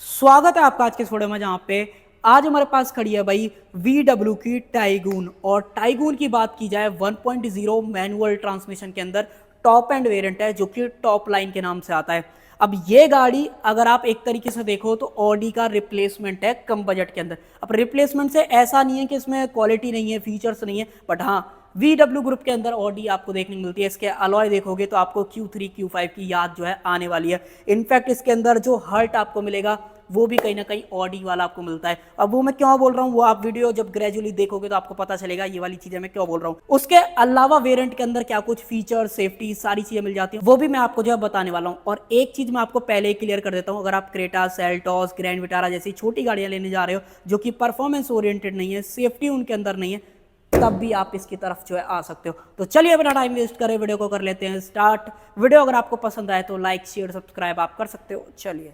स्वागत है आपका आज के इस वीडियो में जहाँ पे आज हमारे पास खड़ी है भाई VW की टाइगून। और टाइगून की बात की जाए 1.0 मैनुअल ट्रांसमिशन के अंदर टॉप एंड वेरिएंट है जो कि टॉप लाइन के नाम से आता है। अब ये गाड़ी अगर आप एक तरीके से देखो तो ऑडी का रिप्लेसमेंट है कम बजट के अंदर। अब रिप्लेसमेंट से ऐसा नहीं है कि इसमें क्वालिटी नहीं है, फीचर्स नहीं है, बट हाँ VW ग्रुप के अंदर ऑडी आपको देखने को मिलती है। इसके अलॉय देखोगे तो आपको Q3 Q5 की याद जो है आने वाली है। इनफैक्ट इसके अंदर जो हर्ट आपको मिलेगा वो भी कहीं ना कहीं ऑडी वाला आपको मिलता है। अब वो मैं क्यों बोल रहा हूँ वो आप वीडियो जब ग्रेजुअली देखोगे तो आपको पता चलेगा ये वाली चीजें मैं क्यों बोल रहा हूँ। उसके अलावा वेरिएंट के अंदर क्या कुछ फीचर, सेफ्टी, सारी चीजें मिल जाती हैं वो भी मैं आपको जो है बताने वाला हूँ। और एक चीज मैं आपको पहले ही क्लियर कर देता हूँ, अगर आप क्रेटा, सेल्टॉस, ग्रैंड विटारा जैसी छोटी गाड़ियां लेने जा रहे हो जो कि परफॉर्मेंस ओरिएंटेड नहीं है, सेफ्टी उनके अंदर नहीं है, तब भी आप इसकी तरफ जो है आ सकते हो। तो चलिए बिना टाइम वेस्ट करे वीडियो को कर लेते हैं स्टार्ट। वीडियो अगर आपको पसंद आए तो लाइक, शेयर, सब्सक्राइब आप कर सकते हो। चलिए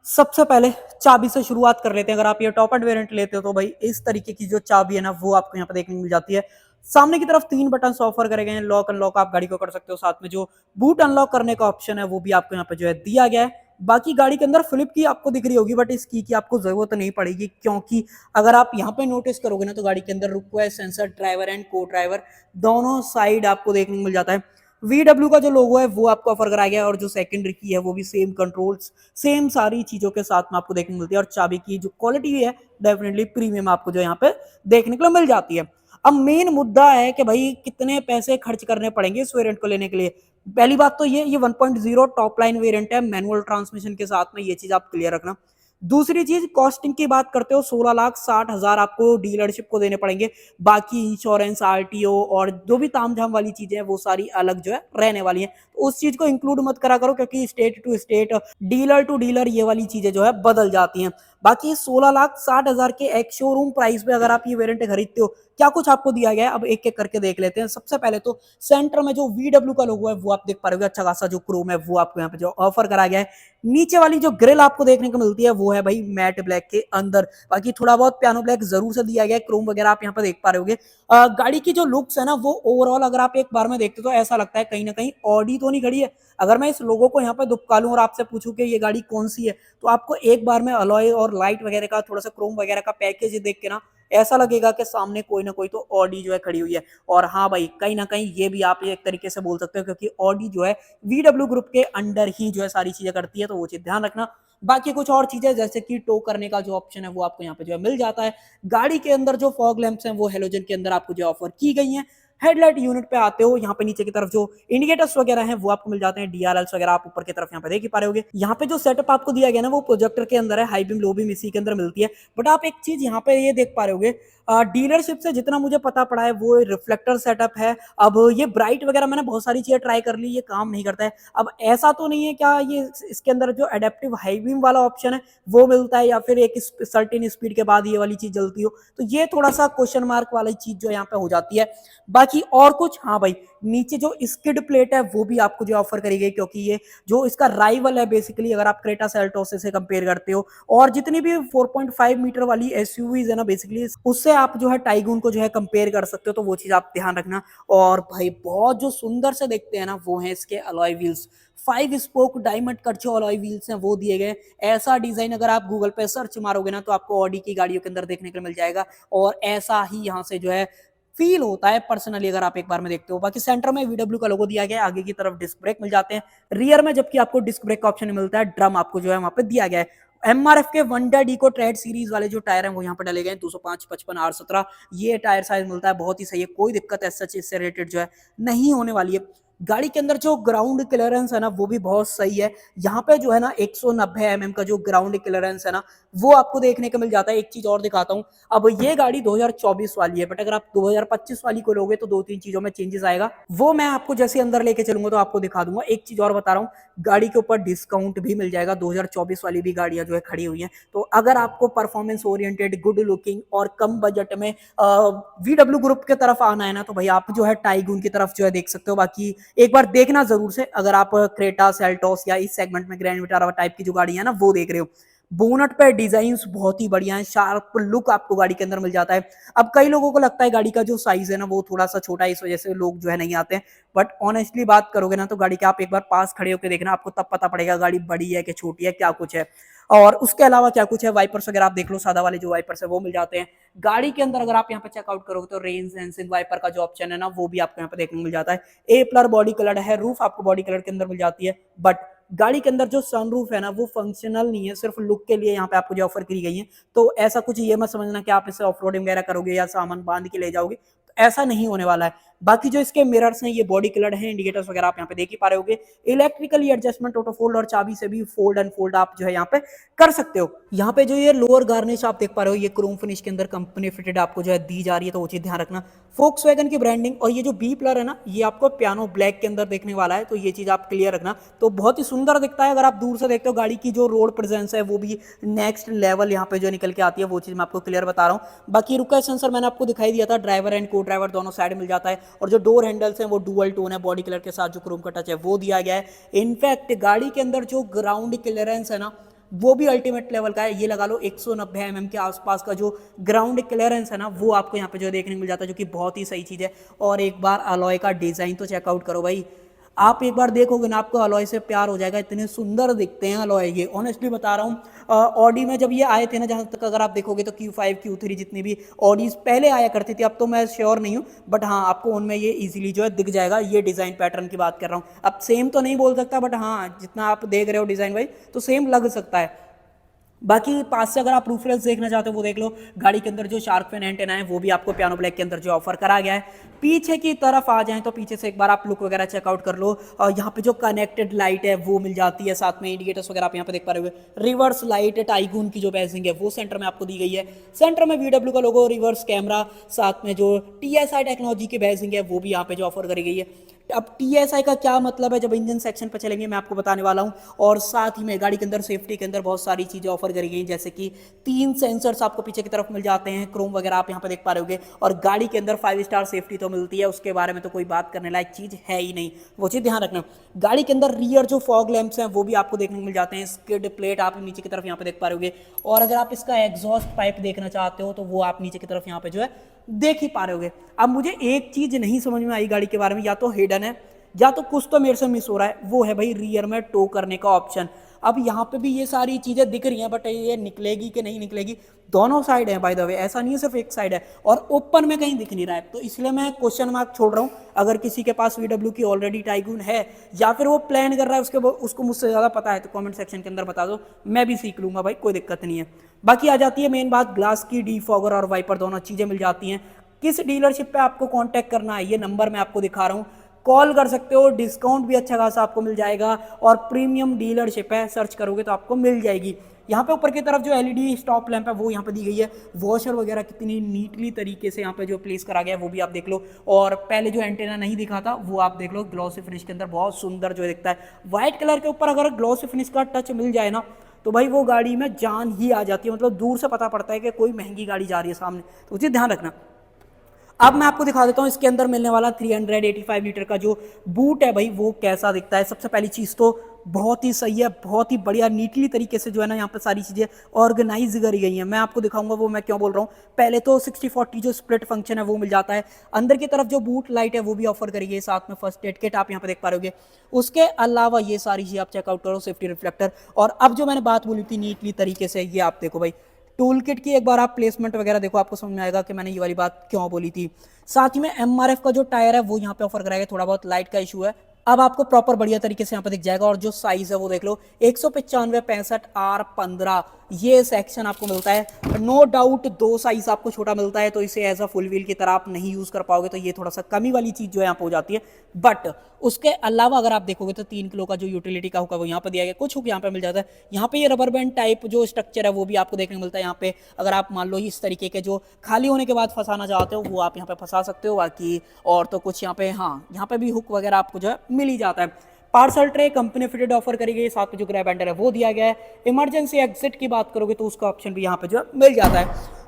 सबसे पहले चाबी से शुरुआत कर लेते हैं। अगर आप ये टॉप एंड वेरिएंट लेते हो तो भाई इस तरीके की जो चाबी है ना वो आपको यहाँ पे देखने को मिल जाती है। सामने की तरफ 3 बटन ऑफर करे गए हैं। लॉक अनलॉक आप गाड़ी को कर सकते हो, साथ में जो बूट अनलॉक करने का ऑप्शन है वो भी आपको यहाँ पे जो है दिया गया है। बाकी गाड़ी के अंदर फ्लिप की आपको दिख रही होगी बट इस की आपको जरूरत नहीं पड़ेगी, क्योंकि अगर आप यहाँ पे नोटिस करोगे ना तो गाड़ी के अंदर रिक्वेस्ट सेंसर, ड्राइवर एंड को ड्राइवर दोनों साइड आपको देखने को मिल जाता है। VW का जो लोगो है वो आपको ऑफर कराया गया है और जो सेकेंडरी की है वो भी सेम कंट्रोल्स, सेम सारी चीजों के साथ में आपको देखने को मिलती है। और चाबी की जो क्वालिटी है डेफिनेटली प्रीमियम आपको जो यहाँ पे देखने को मिल जाती है। अब मेन मुद्दा है कि भाई कितने पैसे खर्च करने पड़ेंगे इस वेरिएंट को लेने के लिए। पहली बात तो ये 1.0 टॉप लाइन वेरिएंट है मैनुअल ट्रांसमिशन के साथ में, ये चीज आप क्लियर रखना। दूसरी चीज कॉस्टिंग की बात करते हो 16,60,000 आपको डीलरशिप को देने पड़ेंगे। बाकी इंश्योरेंस, RTO और जो भी तामझाम वाली चीजें हैं वो सारी अलग जो है रहने वाली हैं, तो उस चीज को इंक्लूड मत करा करो क्योंकि state to state, dealer to dealer ये वाली चीजें जो है बदल जाती हैं। बाकी 16,60,000 के एक शोरूम प्राइस पे अगर आप ये वेरिएंट खरीदते हो क्या कुछ आपको दिया गया है अब एक एक करके देख लेते हैं। सबसे पहले तो सेंटर में जो VW का लोगो है वो आप देख पा रहे हो, अच्छा खासा जो क्रोम है वो आपको यहाँ पे जो ऑफर करा गया है। नीचे वाली जो ग्रिल आपको देखने को मिलती है वो है भाई मैट ब्लैक के अंदर। बाकी थोड़ा बहुत पियानो ब्लैक जरूर से दिया गया है, क्रोम वगैरह आप यहाँ पे देख पा रहे होगे। गाड़ी की जो लुक्स है ना वो ओवरऑल अगर आप एक बार में देखते हो तो ऐसा लगता है कहीं ना कहीं ऑडी तो नहीं खड़ी है। अगर मैं इस लोगों को यहाँ पे दुबका लूं और आपसे पूछूं कि ये गाड़ी कौन सी है तो आपको एक बार में अलॉय और लाइट वगैरह का, थोड़ा सा क्रोम वगैरह का पैकेज देख के ना ऐसा लगेगा कि सामने कोई ना कोई तो ऑडी जो है खड़ी हुई है। और हाँ भाई कहीं ना कहीं ये भी आप एक तरीके से बोल सकते हो क्योंकि ऑडी जो है VW ग्रुप के अंडर ही जो है सारी चीजें करती है, तो वो चीज ध्यान रखना। बाकी कुछ और चीजें जैसे कि टो करने का जो ऑप्शन है वो आपको यहाँ पे जो है मिल जाता है। गाड़ी के अंदर जो फॉग लैंप्स हैं वो हेलोजन के अंदर आपको जो ऑफर की गई हैं। हेडलाइट यूनिट पे आते हो, यहाँ पे नीचे की तरफ जो इंडिकेटर्स वगैरह हैं वो आपको मिल जाते हैं। DRLs वगैरह आप ऊपर की तरफ यहाँ पे देख ही पा रहे होगे। यहाँ पे जो सेटअप आपको दिया गया ना वो प्रोजेक्टर के अंदर है, हाई बीम लो बीम इसी के अंदर मिलती है। बट आप एक चीज यहाँ पे ये देख पा रहे होगे, डीलरशिप से जितना मुझे पता पड़ा है वो रिफ्लेक्टर सेटअप है। अब ये ब्राइट वगैरह मैंने बहुत सारी चीजें ट्राई कर ली, ये काम नहीं करता है। अब ऐसा तो नहीं है क्या ये इसके अंदर जो एडेप्टिव हाई बीम वाला ऑप्शन है वो मिलता है या फिर एक सर्टेन स्पीड के बाद ये वाली चीज जलती हो, तो ये थोड़ा सा क्वेश्चन मार्क वाली चीज जो यहाँ पे हो जाती है। बाकी और कुछ, हाँ भाई नीचे जो स्किड प्लेट है वो भी आपको जो ऑफर करी गई, क्योंकि ये जो इसका राइवल है बेसिकली अगर आप क्रेटा सेल्टोस से कंपेयर करते हो और जितनी भी 4.5 मीटर वाली SUVs है ना बेसिकली उससे आप जो है टाइगून को जो है कंपेयर कर सकते हो, तो वो चीज आप ध्यान रखना। और भाई बहुत जो सुंदर से देखते हैं ना वो है इसके alloy wheels, 5 spoke diamond cut जो अलॉय व्हील्स हैं वो दिए गए। ऐसा डिजाइन अगर आप गूगल पे सर्च मारोगे ना तो आपको ऑडी की गाड़ियों के अंदर देखने को मिल जाएगा और ऐसा ही यहाँ से जो है फील होता है पर्सनली अगर आप एक बार में देखते हो। बाकी सेंटर में VW का लोगो दिया गया है, आगे की तरफ डिस्क ब्रेक मिल जाते हैं, रियर में जबकि आपको डिस्क ब्रेक का ऑप्शन मिलता है। ड्रम आपको जो है वहां पे दिया गया है। MRF के वंडर डीको ट्रेड सीरीज वाले जो टायर हैं वो यहाँ पे डले गए हैं, 205, 55, R17 ये टायर साइज मिलता है, बहुत ही सही है, कोई दिक्कत है सच इससे रिलेटेड जो है नहीं होने वाली है। गाड़ी के अंदर जो ग्राउंड क्लियरेंस है ना वो भी बहुत सही है। यहाँ पे जो है ना 190 mm का जो ग्राउंड क्लियरेंस है ना वो आपको देखने को मिल जाता है। एक चीज और दिखाता हूँ, अब ये गाड़ी 2024 वाली है बट अगर आप 2025 वाली को लोगे तो 2-3 चीजों में चेंजेस आएगा, वो मैं आपको जैसे अंदर लेके चलूंगा तो आपको दिखा दूंगा। एक चीज और बता रहा हूँ, गाड़ी के ऊपर डिस्काउंट भी मिल जाएगा। 2024 वाली भी गाड़ियां जो है खड़ी हुई हैं, तो अगर आपको परफॉर्मेंस ओरिएंटेड, गुड लुकिंग और कम बजट में VW ग्रुप के तरफ आना है ना तो भाई आप जो है टाइगून की तरफ जो है देख सकते हो। बाकी एक बार देखना जरूर से अगर आप क्रेटा, सेल्टोस या इस सेगमेंट में ग्रैंड विटारा टाइप की जो गाड़ी है ना वो देख रहे हो। बोनट पे डिजाइन बहुत ही बढ़िया है, शार्प लुक आपको गाड़ी के अंदर मिल जाता है। अब कई लोगों को लगता है गाड़ी का जो साइज है ना वो थोड़ा सा छोटा है, इस वजह से लोग जो है नहीं आते हैं, बट ऑनेस्टली बात करोगे ना तो गाड़ी के आप एक बार पास खड़े होकर देखना, आपको तब पता पड़ेगा गाड़ी बड़ी है कि छोटी है, क्या कुछ है। और उसके अलावा क्या कुछ है, वाइपर्स वगैरह आप देख लो, सादा वाले जो वाइपर्स है वो मिल जाते हैं गाड़ी के अंदर। अगर आप यहाँ पे चेकआउट करोगे तो रेन सेंसिंग वाइपर का जो ऑप्शन है ना वो भी आपको यहाँ पे देखने को मिल जाता है। ए प्लर बॉडी कलर है, रूफ आपको बॉडी कलर के अंदर मिल जाती है, बट गाड़ी के अंदर जो सनरूफ है ना वो फंक्शनल नहीं है, सिर्फ लुक के लिए यहाँ पे आपको जो ऑफर की गई है। तो ऐसा कुछ ये मत समझना कि आप इसे ऑफ रोडिंग वगैरह करोगे या सामान बांध के ले जाओगे, तो ऐसा नहीं होने वाला है। बाकी जो इसके मिरर्स हैं ये बॉडी कलर है, इंडिकेटर्स वगैरह आप यहाँ पे देख ही पा रहे होगे। इलेक्ट्रिकली एडजस्टमेंट ऑटो फोल्ड और चाबी से भी फोल्ड एंड फोल्ड आप जो है यहाँ पे कर सकते हो। यहाँ पे जो ये लोअर गार्निश आप देख पा रहे हो, ये क्रोम फिनिश के अंदर कंपनी फिटेड आपको जो है दी जा रही है, तो वो चीज ध्यान रखना। फोक्सवैगन की ब्रांडिंग और ये जो बी प्लर है ना ये आपको पियानो ब्लैक के अंदर देखने वाला है, तो ये चीज आप क्लियर रखना। तो बहुत ही सुंदर दिखता है, अगर आप दूर से देखते हो गाड़ी की जो रोड प्रेजेंस है वो भी नेक्स्ट लेवल यहाँ पे जो निकल के आती है, वो चीज मैं आपको क्लियर बता रहा हूँ। बाकी रुका सेंसर मैंने आपको दिखाई दिया था, ड्राइवर एंड को ड्राइवर दोनों साइड मिल जाता है, और जो डोर हैंडल्स हैं वो डुअल टोन है, बॉडी कलर के साथ जो क्रोम का टच है वो दिया गया है। इनफैक्ट गाड़ी के अंदर जो ग्राउंड क्लियरेंस है ना वो भी अल्टीमेट लेवल का है, ये लगा लो 190 mm के आसपास का जो ग्राउंड क्लियरेंस है ना वो आपको यहाँ पे जो देखने को मिल जाता है, जो कि बहुत ही सही चीज़ है। और एक बार अलॉय का डिज़ाइन तो चेकआउट करो भाई, आप एक बार देखोगे ना आपको अलॉय से प्यार हो जाएगा, इतने सुंदर दिखते हैं अलॉय ये, ऑनेस्टली बता रहा हूँ। ऑडी में जब ये आए थे ना, जहाँ तक अगर आप देखोगे तो Q5 Q3 जितनी भी ऑडीज पहले आया करती थी, अब तो मैं श्योर नहीं हूँ, बट हाँ आपको उनमें ये इजीली जो है दिख जाएगा। ये डिज़ाइन पैटर्न की बात कर रहा हूँ, अब सेम तो नहीं बोल सकता, बट हाँ जितना आप देख रहे हो डिज़ाइन भाई तो सेम लग सकता है। बाकी पास से अगर आप रूफलेस देखना चाहते हो वो देख लो, गाड़ी के अंदर जो शार्क फिन एंटेना है वो भी आपको पियानो ब्लैक के अंदर जो ऑफर करा गया है। पीछे की तरफ आ जाएं तो पीछे से एक बार आप लुक वगैरह चेकआउट कर लो, और यहाँ पे जो कनेक्टेड लाइट है वो मिल जाती है, साथ में इंडिकेटर्स वगैरह आप यहाँ पे देख पा रहे हो। रिवर्स लाइट टाइगून की जो बैजिंग है वो सेंटर में आपको दी गई है, सेंटर में VW का लोगो, रिवर्स कैमरा, साथ में जो TSI टेक्नोलॉजी की बैजिंग है वो भी यहाँ पे जो ऑफर करी गई है। अब TSI का क्या मतलब है जब इंजन सेक्शन पर चलेंगे मैं आपको बताने वाला हूं। और साथ ही में गाड़ी के अंदर सेफ्टी के अंदर बहुत सारी चीजें ऑफर करी गई, जैसे कि 3 सेंसर्स आपको पीछे की तरफ मिल जाते हैं, क्रोम वगैरह आप यहां पर देख पा रहे होगे, और गाड़ी के अंदर 5 स्टार सेफ्टी तो मिलती है, उसके बारे में तो कोई बात करने लायक चीज है ही नहीं, वो चीज ध्यान रखना। गाड़ी के अंदर रियर जो फॉग लैंप्स हैं वो भी आपको देखने को मिल जाते हैं, स्किड प्लेट आप नीचे की तरफ यहाँ पे देख पा रहे होगे, और अगर आप इसका एग्जॉस्ट पाइप देखना चाहते हो तो वो आप नीचे की तरफ यहाँ पे जो है देख ही पा रहे होगे। अब मुझे एक चीज नहीं समझ में आई गाड़ी के बारे में, या तो हिडन है या तो कुछ तो मेरे से मिस हो रहा है, वो है भाई रियर में टो करने का ऑप्शन। अब यहाँ पे भी ये सारी चीजें दिख रही हैं, बट ये निकलेगी कि नहीं निकलेगी, दोनों साइड है बाय द वे, ऐसा नहीं है सिर्फ एक साइड है, और ओपन में कहीं दिख नहीं रहा है, तो इसलिए मैं क्वेश्चन मार्क छोड़ रहा हूँ। अगर किसी के पास VW की ऑलरेडी टाइगून है या फिर वो प्लान कर रहा है, उसको मुझसे ज़्यादा पता है तो कमेंट सेक्शन के अंदर बता दो, मैं भी सीख लूंगा भाई, कोई दिक्कत नहीं है। बाकी आ जाती है मेन बात, ग्लास की डीफॉगर और वाइपर दोनों चीज़ें मिल जाती हैं। किस डीलरशिप पे आपको कांटेक्ट करना है, ये नंबर मैं आपको दिखा रहा हूँ, कॉल कर सकते हो, डिस्काउंट भी अच्छा खासा आपको मिल जाएगा, और प्रीमियम डीलरशिप है, सर्च करोगे तो आपको मिल जाएगी। यहाँ पे ऊपर की तरफ जो LED स्टॉप लैंप है वो यहाँ पे दी गई है, वॉशर वगैरह कितनी नीटली तरीके से यहाँ पे जो प्लेस करा गया है वो भी आप देख लो, और पहले जो एंटेना नहीं दिखा था वो आप देख लो, ग्लॉसी फिनिश के अंदर बहुत सुंदर जो दिखता है। व्हाइट कलर के ऊपर अगर ग्लॉसी फिनिश का टच मिल जाए ना तो भाई वो गाड़ी में जान ही आ जाती है, मतलब दूर से पता पड़ता है कि कोई महंगी गाड़ी जा रही है सामने, तो उसे ध्यान रखना। अब मैं आपको दिखा देता हूँ इसके अंदर मिलने वाला 385 लीटर का जो बूट है भाई वो कैसा दिखता है। सबसे पहली चीज़ तो बहुत ही सही है, बहुत ही बढ़िया नीटली तरीके से जो है ना यहाँ पर सारी चीज़ें ऑर्गेनाइज करी गई हैं, मैं आपको दिखाऊंगा वो मैं क्यों बोल रहा हूँ। पहले तो 60-40 जो स्प्लिट फंक्शन है वो मिल जाता है, अंदर की तरफ जो बूट लाइट है वो भी ऑफर करी गई, साथ में फर्स्ट एड किट आप यहाँ पे देख पा रहे होगे। उसके अलावा ये सारी चीज़ आप चेकआउट करो, सेफ्टी रिफ्लेक्टर, और अब जो मैंने बात बोली थी नीटली तरीके से, ये आप देखो भाई टूल किट की एक बार आप प्लेसमेंट वगैरह देखो, आपको समझ में आएगा कि मैंने ये वाली बात क्यों बोली थी। साथ ही में MRF का जो टायर है वो यहाँ पे ऑफर कराएगा, थोड़ा बहुत लाइट का इशू है, अब आपको प्रॉपर बढ़िया तरीके से यहाँ पे दिख जाएगा। और जो साइज है वो देख लो 195/65 R15 ये सेक्शन आपको मिलता है। नो डाउट 2 साइज आपको छोटा मिलता है, तो इसे एज अ फुल व्हील की तरह आप नहीं यूज कर पाओगे, तो ये थोड़ा सा कमी वाली चीज जो है यहाँ पे हो जाती है। बट उसके अलावा अगर आप देखोगे तो 3 किलो का जो यूटिलिटी का हुक है वो यहाँ पे दिया गया, कुछ हुक यहाँ पे मिल जाता है। यहाँ पे ये रबर बैंड टाइप जो स्ट्रक्चर है वो भी आपको देखने को मिलता है यहाँ पे, अगर आप मान लो इस तरीके के जो खाली होने के बाद फंसाना चाहते हो वो आप यहाँ पे फंसा सकते हो। बाकी और तो कुछ यहाँ पे, हाँ यहाँ पे भी हुक वगैरह आपको जो है मिल ही जाता है। Parcel tray company fitted offer करी गई, साथ में जो ग्रैब हैंडल है वो दिया गया है। इमरजेंसी एग्जिट की बात करोगे तो उसका ऑप्शन भी यहाँ पे जो मिल जाता है।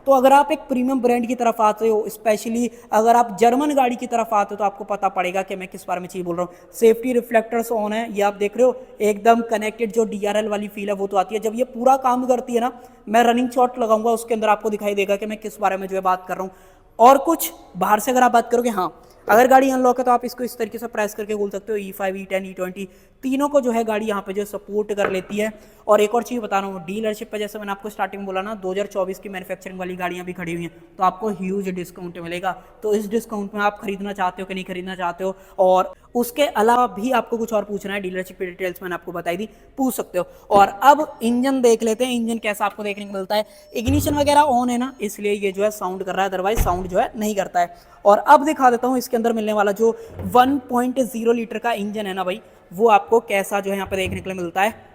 तो अगर आप एक प्रीमियम ब्रांड की तरफ आते हो, स्पेशली अगर आप जर्मन गाड़ी की तरफ आते हो, तो आपको पता पड़ेगा कि मैं किस बारे में चीज़ बोल रहा हूँ। सेफ्टी रिफ्लेक्टर्स ऑन है, ये आप देख रहे हो, एकदम कनेक्टेड जो DRL वाली फील है वो तो आती है। जब ये पूरा काम करती है ना, मैं रनिंग शॉट लगाऊंगा उसके अंदर आपको दिखाई देगा कि मैं किस बारे में जो है बात कर रहा हूँ। और कुछ बाहर से अगर आप बात करोगे, हाँ, अगर गाड़ी अनलॉक है तो आप इसको इस तरीके से प्रेस करके बोल सकते हो E5, E10, E20 तीनों को जो है गाड़ी यहाँ पे जो सपोर्ट कर लेती है। और एक और चीज़ बता रहा हूँ, डीलरशिप पे जैसे मैंने आपको स्टार्टिंग में बोला ना, 2024 की मैन्युफैक्चरिंग वाली गाड़ियाँ भी खड़ी हुई हैं, तो आपको ह्यूज डिस्काउंट मिलेगा। तो इस डिस्काउंट में आप खरीदना चाहते हो कि नहीं खरीदना चाहते हो, और उसके अलावा भी आपको कुछ और पूछना है, डीलरशिप की डिटेल्स मैंने आपको बताई दी, पूछ सकते हो। और अब इंजन देख लेते हैं, इंजन कैसा आपको देखने को मिलता है। इग्निशन वगैरह ऑन है ना, इसलिए ये जो है साउंड कर रहा है, अदरवाइज साउंड जो है नहीं करता है। और अब दिखा देता हूँ इसके अंदर मिलने वाला जो 1.0 लीटर का इंजन है ना भाई, वो आपको कैसा जो है यहाँ पे देखने के लिए मिलता है।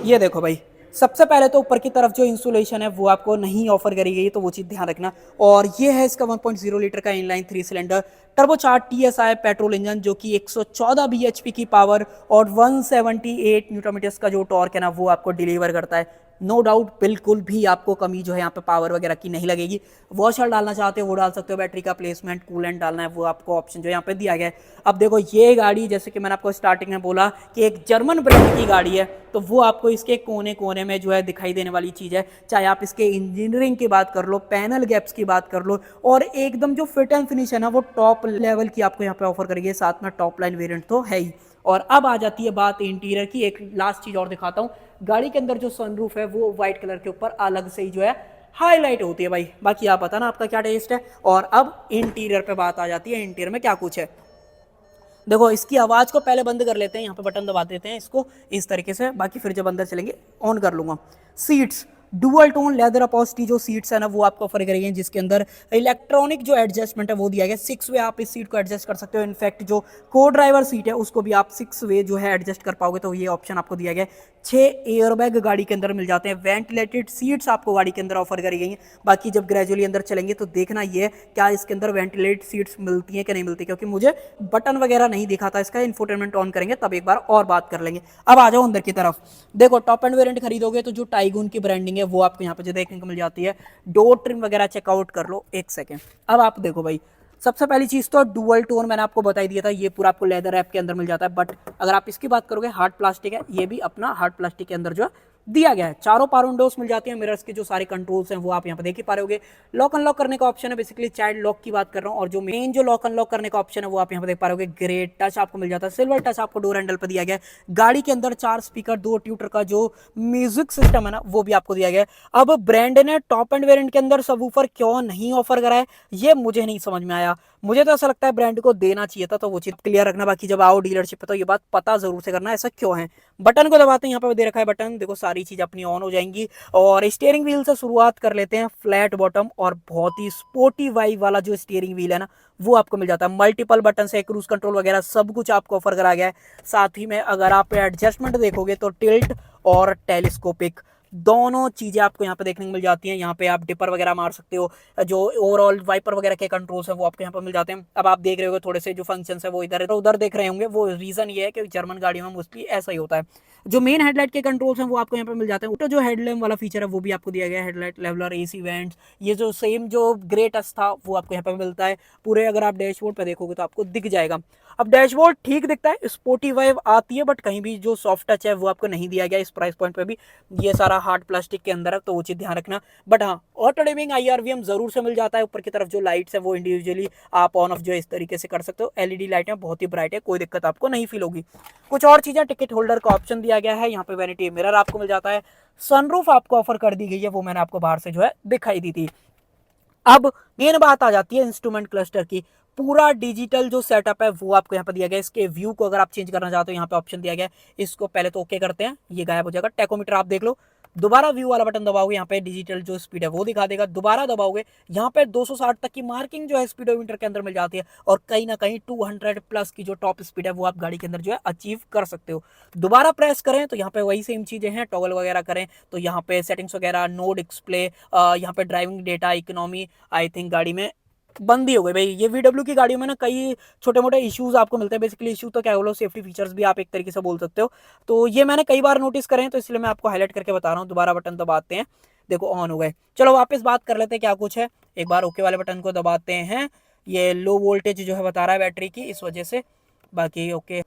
ये देखो भाई, सबसे पहले तो ऊपर की तरफ जो इंसुलेशन है वो आपको नहीं ऑफर करी गई, तो वो चीज़ ध्यान रखना। और ये है इसका 1.0 लीटर का inline 3 cylinder turbocharge TSI petrol engine, जो कि 114 bhp की पावर और 178 न्यूटन मीटर्स का जो टॉर्क है ना, वो आपको डिलीवर करता है। नो डाउट, बिल्कुल भी आपको कमी जो है यहाँ पे पावर वगैरह की नहीं लगेगी। वॉशर डालना चाहते हो वो डाल सकते हो, बैटरी का प्लेसमेंट, कूलेंट डालना है वो आपको ऑप्शन जो है यहाँ पे दिया गया है। अब देखो, ये गाड़ी जैसे कि मैंने आपको स्टार्टिंग में बोला कि एक जर्मन ब्रांड की गाड़ी है, तो वो आपको इसके कोने कोने में जो है दिखाई देने वाली चीज़ है। चाहे आप इसके इंजीनियरिंग की बात कर लो, पैनल गैप्स की बात कर लो, और एकदम जो फिट एंड फिनिश है ना, वो टॉप लेवल की आपको यहाँ पे ऑफर करेगी, साथ में टॉप लाइन वेरिएंट तो है ही। और अब आ जाती है बात इंटीरियर की। एक लास्ट चीज़ और दिखाता हूँ, गाड़ी के अंदर जो सनरूफ है वो व्हाइट कलर के ऊपर अलग से ही जो है हाईलाइट होती है भाई। बाकी आप बताना आपका क्या टेस्ट है। और अब इंटीरियर पे बात आ जाती है, इंटीरियर में क्या कुछ है। देखो, इसकी आवाज़ को पहले बंद कर लेते हैं, यहाँ पे बटन दबा देते हैं इसको इस तरीके से, बाकी फिर जब अंदर चलेंगे ऑन कर लूँगा। सीट्स, डुअल टोन लेदर अपॉस्टी जो सीट्स है ना, वो आपको ऑफर करेंगे, जिसके अंदर इलेक्ट्रॉनिक जो एडजस्टमेंट है वो दिया गया। 6 वे आप इस सीट को एडजस्ट कर सकते हो। इनफैक्ट जो को ड्राइवर सीट है उसको भी आप 6 वे जो है एडजस्ट कर पाओगे, तो ये ऑप्शन आपको दिया गया। 6 एयरबैग गाड़ी के अंदर मिल जाते हैं। वेंटिलेटेड सीट्स आपको गाड़ी के अंदर ऑफर करी गई हैं। बाकी जब ग्रेजुअली अंदर चलेंगे तो देखना ये क्या इसके अंदर वेंटिलेटेड सीट्स मिलती हैं कि नहीं मिलती, क्योंकि मुझे बटन वगैरह नहीं दिखा था इसका। इंफोटेनमेंट ऑन करेंगे तब एक बार और बात कर लेंगे। अब आ जाओ अंदर की तरफ। देखो, टॉप एंड वेरिएंट खरीदोगे तो जो टाइगून की ब्रांडिंग है वो आपको यहाँ पे जो देखने को मिल जाती है। डोर ट्रिम वगैरह चेकआउट कर लो, एक सेकेंड। अब आप देखो भाई, सबसे पहली चीज तो डुअल टोन मैंने आपको बता दिया था, ये पूरा आपको लेदर रैप के अंदर मिल जाता है। बट अगर आप इसकी बात करोगे, हार्ड प्लास्टिक है, ये भी अपना हार्ड प्लास्टिक के अंदर जो है दिया गया है। चारों पावर विंडोज मिल जाती हैं। मिरर्स के जो सारे कंट्रोल्स हैं वो आप यहाँ पे देख ही पा रहे होगे। लॉक अनलॉक करने का ऑप्शन है, बेसिकली चाइल्ड लॉक की बात कर रहा हूँ। और जो मेन जो लॉक अनलॉक करने का ऑप्शन है वो आप यहाँ पे देख पा रहे होगे। ग्रे टच आपको मिल जाता है, सिल्वर टच आपको डोर हैंडल पर दिया गया है। गाड़ी के अंदर 4 स्पीकर, 2 ट्यूटर का जो म्यूजिक सिस्टम है ना, वो भी आपको दिया गया है। अब ब्रांड ने टॉप एंड वेरिएंट के अंदर सबवूफर क्यों नहीं ऑफर करा है, ये मुझे नहीं समझ में आया। मुझे तो ऐसा लगता है ब्रांड को देना चाहिए था, तो वो चीज क्लियर रखना। बाकी जब आओ डीलरशिप पे तो ये बात पता जरूर से करना ऐसा क्यों है। बटन को दबाते हैं, यहाँ पे दे रखा है बटन, देखो सारी चीज अपनी ऑन हो जाएंगी। और स्टीयरिंग व्हील से शुरुआत कर लेते हैं। फ्लैट बॉटम और बहुत ही स्पोर्टी वाइब वाला जो स्टीयरिंग व्हील है ना, वो आपको मिल जाता है। मल्टीपल बटन से क्रूज कंट्रोल वगैरह सब कुछ आपको ऑफर करा गया है। साथ ही में अगर आप एडजस्टमेंट देखोगे तो टिल्ट और टेलीस्कोपिक दोनों चीजें आपको यहाँ पे देखने को मिल जाती हैं। यहाँ पे आप डिपर वगैरह मार सकते हो। जो ओवरऑल वाइपर वगैरह के कंट्रोल्स है वो आपको यहाँ पे मिल जाते हैं। अब आप देख रहे हो थोड़े से जो फंक्शंस है वो इधर उधर देख रहे होंगे, वो रीजन ये है कि जर्मन गाड़ियों में मोस्टली ऐसा ही होता है। जो मेन हेडलाइट के कंट्रोल्स हैं वो आपको यहाँ पे मिल जाते हैं। तो जो हेडलैम्प वाला फीचर है वो भी आपको दिया गया है। हेडलाइट लेवलर, AC वेंट्स, ये जो सेम जो ग्रे टच था वो आपको यहाँ पे मिलता है। पूरे अगर आप डैशबोर्ड पे देखोगे तो आपको दिख जाएगा। अब डैशबोर्ड ठीक दिखता है, स्पोर्टी वाइब आती है, बट कहीं भी जो सॉफ्ट टच है वो आपको नहीं दिया गया। इस प्राइस पॉइंट पे भी ये सारा हार्ड प्लास्टिक के अंदर है, तो वो चीज ध्यान रखना। बट हाँ, ऑटो डिमिंग IRVM जरूर से मिल जाता है। ऊपर की तरफ जो लाइट्स है वो इंडिविजुअली आप ऑन ऑफ जो इस तरीके से कर सकते हो। LED लाइटें बहुत ही ब्राइट है, कोई दिक्कत आपको नहीं फील होगी। कुछ और चीजें, टिकट होल्डर का ऑप्शन दिया गया है। यहाँ पे वैनिटी मिरर आपको मिल जाता है। सनरूफ आपको ऑफर कर दी गई है, वो मैंने आपको बाहर से जो है दिखाई दी थी। अब मेन बात आ जाती है इंस्ट्रूमेंट क्लस्टर की। पूरा डिजिटल जो सेटअप है वो आपको यहाँ पे दिया गया है। इसके व्यू को अगर आप चेंज करना चाहते हो, यहाँ पे ऑप्शन दिया गया है। इसको पहले तो ओके करते हैं, ये गायब हो जाएगा। टैकोमीटर आप देख लो, दोबारा व्यू वाला बटन दबाओगे, यहाँ पे डिजिटल जो स्पीड है वो दिखा देगा। दोबारा दबाओगे, यहाँ पे 260 तक की मार्किंग जो है स्पीडोमीटर के अंदर मिल जाती है। और कहीं ना कहीं 200 प्लस की जो टॉप स्पीड है वो आप गाड़ी के अंदर जो है अचीव कर सकते हो। दोबारा प्रेस करें तो यहाँ पे वही सेम चीजें हैं। टॉगल वगैरह करें तो यहाँ पे सेटिंग्स वगैरह, नो डिस्प्ले, यहाँ पे driving data, economy, I think गाड़ी में बंद ही हो गई भाई। ये VW की गाड़ियों में ना कई छोटे मोटे इश्यूज आपको मिलते हैं। बेसिकली इशू तो क्या बोलो, सेफ्टी फीचर्स भी आप एक तरीके से बोल सकते हो। तो ये मैंने कई बार नोटिस करे हैं, तो इसलिए मैं आपको हाईलाइट करके बता रहा हूँ। दोबारा बटन दबाते हैं, देखो ऑन हो गए। चलो वापस बात कर लेते हैं क्या कुछ है। एक बार ओके वाले बटन को दबाते हैं, ये लो वोल्टेज जो है बता रहा है बैटरी की, इस वजह से। बाकी okay,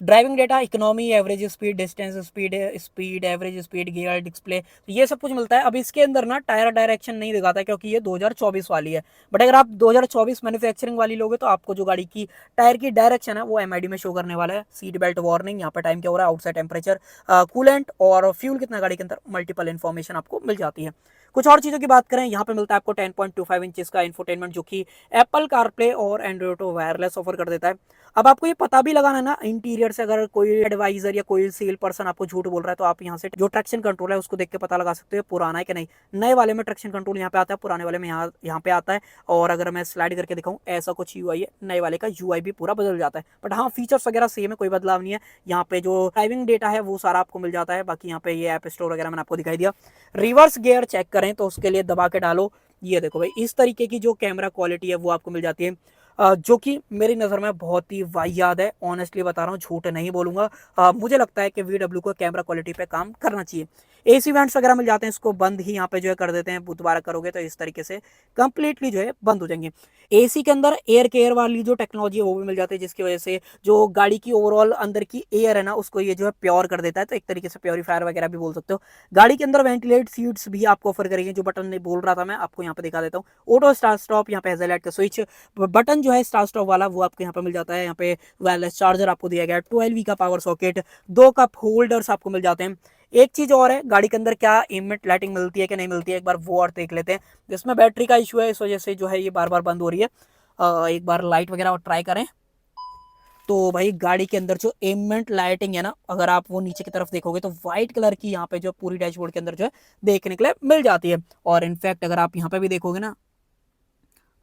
driving data, economy, average speed, distance, speed average speed, gear, display, तो ये सब कुछ मिलता है। अब इसके अंदर ना टायर डायरेक्शन नहीं दिखाता है क्योंकि ये 2024 वाली है। बट अगर आप 2024 मैन्युफैक्चरिंग वाली लोगे तो आपको जो गाड़ी की टायर की डायरेक्शन है वो एमआईडी में शो करने वाला है। सीट बेल्ट वार्निंग, यहाँ पे टाइम क्या हो रहा है, आउटसाइड टेम्परेचर, कूलेंट और फ्यूल कितना गाड़ी के अंदर, मल्टीपल इन्फॉर्मेशन आपको मिल जाती है। कुछ और चीज़ों की बात करें, यहाँ पे मिलता है आपको 10.25 इंचेस का इंफोटेनमेंट जो कि एप्पल कारप्ले और एंड्रॉइड ऑटो वायरलेस ऑफर कर देता है। अब आपको ये पता भी लगाना है ना इंटीरियर से, अगर कोई एडवाइजर या कोई सेल पर्सन आपको झूठ बोल रहा है तो आप यहाँ से जो ट्रैक्शन कंट्रोल है उसको देख के पता लगा सकते हो पुराना है कि नहीं। नए वाले में ट्रैक्शन कंट्रोल यहाँ पे आता है, पुराने वाले में यहाँ पे आता है। और अगर मैं स्लाइड करके दिखाऊं, ऐसा कुछ यूआई है, नए वाले का यूआई भी पूरा बदल जाता है। बट हाँ, फीचर्स वगैरह सेम है, कोई बदलाव नहीं है। यहाँ पे जो ड्राइविंग डेटा है वो सारा आपको मिल जाता है। बाकी यहाँ पे ये ऐप स्टोर वगैरह मैंने आपको दिखाई दिया। रिवर्स गियर चेक करें तो उसके लिए दबा के डालो, ये देखो भाई, इस तरीके की जो कैमरा क्वालिटी है वो आपको मिल जाती है, जो कि मेरी नज़र में बहुत ही वाहियात है। ऑनेस्टली बता रहा हूँ, झूठ नहीं बोलूँगा। मुझे लगता है कि VW को कैमरा क्वालिटी पे काम करना चाहिए। एसी वेंट्स वगैरह मिल जाते हैं, इसको बंद ही यहाँ पे जो है कर देते हैं। दोबारा करोगे तो इस तरीके से कंप्लीटली जो है बंद हो जाएंगे। एसी के अंदर एयर केयर वाली जो टेक्नोलॉजी है वो भी मिल जाती है, जिसकी वजह से जो गाड़ी की ओवरऑल अंदर की एयर है ना उसको ये जो है प्योर कर देता है। तो एक तरीके से प्योरीफायर वगैरह भी बोल सकते हो। गाड़ी के अंदर वेंटिलेट सीट्स भी आपको ऑफर करेंगे, जो बटन नहीं बोल रहा था मैं आपको यहाँ पे दिखा देता हूँ। ऑटो स्टार्ट स्टॉप, यहाँ पे हेडलाइट का स्विच बटन जो है स्टार्ट स्टॉप वाला वो आपको यहाँ पे मिल जाता है। यहाँ पे वायरलेस चार्जर आपको दिया गया है, 12V का पावर सॉकेट, 2 कप होल्डर्स आपको मिल जाते हैं। एक चीज और है, गाड़ी के अंदर क्या एम्बिएंट लाइटिंग मिलती है कि नहीं मिलती है, एक बार वो और देख लेते हैं। जिसमें बैटरी का इशू है, इस वजह से जो है ये बार बार बंद हो रही है। एक बार लाइट वगैरह और ट्राई करें तो भाई गाड़ी के अंदर जो एम्बिएंट लाइटिंग है ना, अगर आप वो नीचे की तरफ देखोगे तो व्हाइट कलर की यहाँ पे जो पूरी डैशबोर्ड के अंदर जो है देखने के लिए मिल जाती है। और इनफैक्ट अगर आप यहाँ पे भी देखोगे ना,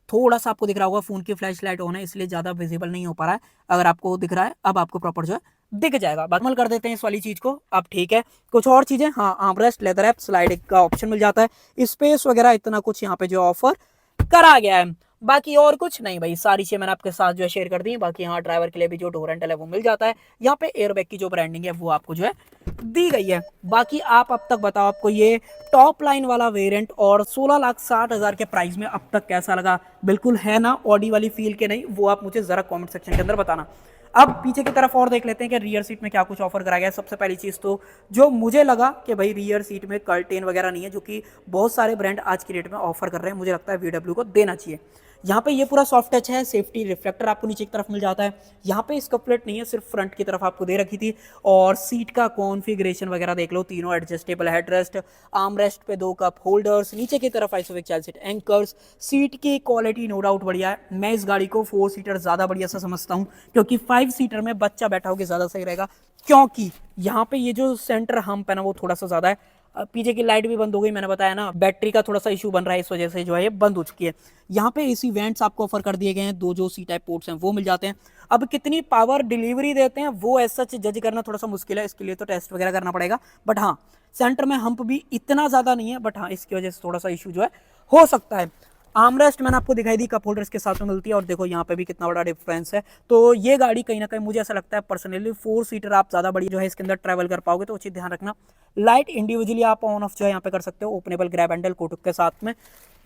थोड़ा सा आपको दिख रहा होगा फोन की फ्लैश लाइट ऑन है, इसलिए ज्यादा विजिबल नहीं हो पा रहा है। अगर आपको दिख रहा है अब आपको प्रॉपर जो है दिख जाएगा। बात कर देते हैं इस वाली चीज को, अब ठीक है। कुछ और चीजें, हाँ, आर्मरेस्ट, लेदर ऐप, स्लाइड का ऑप्शन मिल जाता है, स्पेस वगैरह इतना कुछ यहाँ पे जो ऑफर करा गया है। बाकी और कुछ नहीं भाई, सारी चीजें मैंने आपके साथ जो है शेयर कर दी। बाकी यहाँ ड्राइवर के लिए भी जो डोर हैंडल है वो मिल जाता है। यहाँ पे एयरबैग की जो ब्रांडिंग है वो आपको जो है दी गई है। बाकी आप अब तक बताओ, आपको ये टॉप लाइन वाला वेरिएंट और 16,60,000 के प्राइस में अब तक कैसा लगा? बिल्कुल है ना ऑडी वाली फील के नहीं, वो आप मुझे जरा कमेंट सेक्शन के अंदर बताना। अब पीछे की तरफ और देख लेते हैं कि रियर सीट में क्या कुछ ऑफर करा गया है। सबसे पहली चीज तो जो मुझे लगा कि भाई रियर सीट में कर्टेन वगैरह नहीं है, जो कि बहुत सारे ब्रांड आज की डेट में ऑफर कर रहे हैं, मुझे लगता है VW को देना चाहिए। यहाँ पे ये पूरा सॉफ्ट टच है, सेफ्टी रिफ्लेक्टर आपको नीचे की तरफ मिल जाता है। यहाँ पे इसका प्लेट नहीं है, सिर्फ फ्रंट की तरफ आपको दे रखी थी। और सीट का कॉन्फ़िगरेशन वगैरह देख लो, तीनों एडजस्टेबल हेडरेस्ट, आर्म रेस्ट पे 2 कप होल्डर्स, नीचे की तरफ आइसोफिक चाइल्ड सीट एंकर्स। सीट की क्वालिटी नो डाउट बढ़िया है। मैं इस गाड़ी को 4 सीटर ज़्यादा बढ़िया सा समझता हूँ, क्योंकि 5 सीटर में बच्चा बैठा होगा ज़्यादा सही रहेगा। क्योंकि यहाँ पे ये जो सेंटर हम्प है ना वो थोड़ा सा ज़्यादा है। पीछे की लाइट भी बंद हो गई, मैंने बताया ना बैटरी का थोड़ा सा इशू बन रहा है, इस वजह से जो है ये बंद हो चुकी है। यहाँ पे एसी वेंट्स आपको ऑफर कर दिए गए हैं, 2 जो सी टाइप पोर्ट्स हैं वो मिल जाते हैं। अब कितनी पावर डिलीवरी देते हैं वो ऐसा जज करना थोड़ा सा मुश्किल है, इसके लिए तो टेस्ट वगैरह करना पड़ेगा। बट हाँ, सेंटर में हम्प भी इतना ज़्यादा नहीं है, बट हाँ इसकी वजह से थोड़ा सा इशू जो है हो सकता है। आर्मरेस्ट मैंने आपको दिखाई दी, कप होल्डर्स के साथ में मिलती है। और देखो यहाँ पे भी कितना बड़ा डिफरेंस है। तो ये गाड़ी कहीं ना कहीं मुझे ऐसा लगता है पर्सनली 4 सीटर आप ज़्यादा बड़ी जो है इसके अंदर ट्रैवल कर पाओगे, तो वो चीज़ ध्यान रखना। लाइट इंडिविजुअली आप ऑन ऑफ जो है यहाँ पे कर सकते हो, ओपनेबल ग्रैब हैंडल कोटुक के साथ में।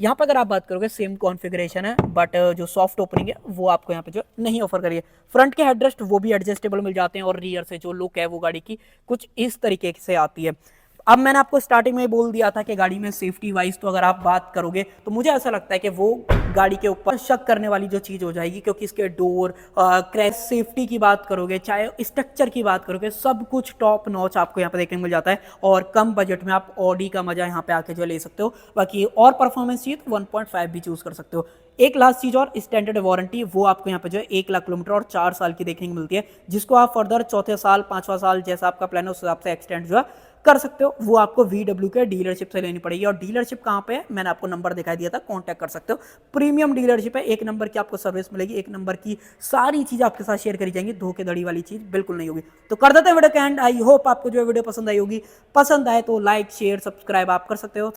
यहाँ पर अगर आप बात करोगे सेम कॉन्फ़िगरेशन है, बट जो सॉफ्ट ओपनिंग है वो आपको यहाँ पे जो नहीं ऑफर करिए। फ्रंट के हेडरेस्ट वो भी एडजस्टेबल मिल जाते हैं, और रियर से जो लुक है वो गाड़ी की कुछ इस तरीके से आती है। अब मैंने आपको स्टार्टिंग में बोल दिया था कि गाड़ी में सेफ्टी वाइज तो अगर आप बात करोगे तो मुझे ऐसा लगता है कि वो गाड़ी के ऊपर शक करने वाली जो चीज़ हो जाएगी, क्योंकि इसके डोर, क्रैश सेफ्टी की बात करोगे, चाहे स्ट्रक्चर की बात करोगे, सब कुछ टॉप नॉच आपको यहाँ पे देखने को मिल जाता है। और कम बजट में आप ऑडी का मजा यहाँ पे आके जो ले सकते हो। बाकी और परफॉर्मेंस चाहिए तो 1.5 भी चूज कर सकते हो। एक लास्ट चीज और, स्टैंडर्ड वारंटी वो आपको यहाँ पे जो है 1 लाख किलोमीटर और 4 साल की देखने को मिलती है, जिसको आप फर्दर चौथे साल, 5वां साल जैसा आपका प्लान है उस हिसाब से एक्सटेंड जो है कर सकते हो। वो आपको VW के डीलरशिप से लेनी पड़ेगी। और डीलरशिप कहाँ पे है मैंने आपको नंबर दिखाई दिया था, कांटेक्ट कर सकते हो। प्रीमियम डीलरशिप है, 1 नंबर की आपको सर्विस मिलेगी, 1 नंबर की सारी चीज़ आपके साथ शेयर करी जाएंगी, धोखेधड़ी वाली चीज़ बिल्कुल नहीं होगी। तो कर देते हैं वीडियो का एंड। आई होप आपको जो वीडियो पसंद आई होगी। पसंद आए तो लाइक शेयर सब्सक्राइब आप कर सकते हो।